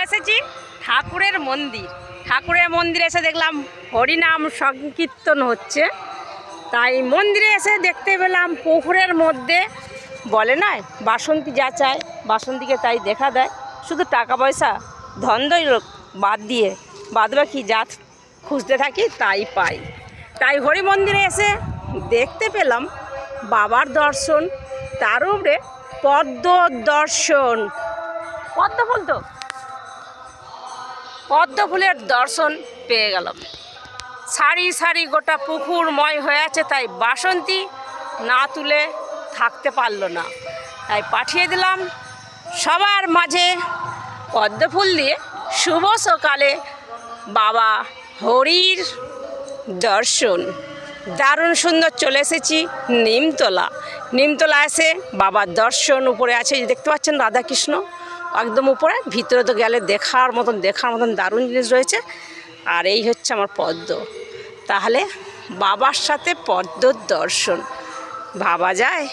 এসেছি ঠাকুরের মন্দির। ঠাকুরের মন্দিরে এসে দেখলাম হরিনাম সংকীর্তন হচ্ছে, তাই মন্দিরে এসে দেখতে পেলাম পুকুরের মধ্যে বলে না বাসন্তী যা চায় বাসন্তীকে তাই দেখা দেয়। শুধু টাকা পয়সা ধন্দই বাদ দিয়ে বাদবাকি যা খুঁজতে থাকি তাই পাই। তাই হরি মন্দিরে এসে দেখতে পেলাম বাবার দর্শন, তার উপরে পদ্ম দর্শন, পদ্ম ফুল তো পদ্ম ফুলের দর্শন পেয়ে গেলাম। সারি সারি গোটা পুকুরময় হয়ে আছে, তাই বাসন্তী না তুলে থাকতে পারলো না, তাই পাঠিয়ে দিলাম সবার মাঝে পদ্ম ফুল দিয়ে শুভ সকালে বাবা হরির দর্শন। দারুণ সুন্দর। চলে এসেছি নিমতলা। নিমতলা এসে বাবার দর্শন। উপরে আছে দেখতে পাচ্ছেন রাধাকৃষ্ণ একদম উপরে, ভিতরে তো গেলে দেখার মতন দারুণ জিনিস রয়েছে। আর এই হচ্ছে আমার পদ্ম। তাহলে বাবার সাথে পদ্মর দর্শন ভাবা যায়?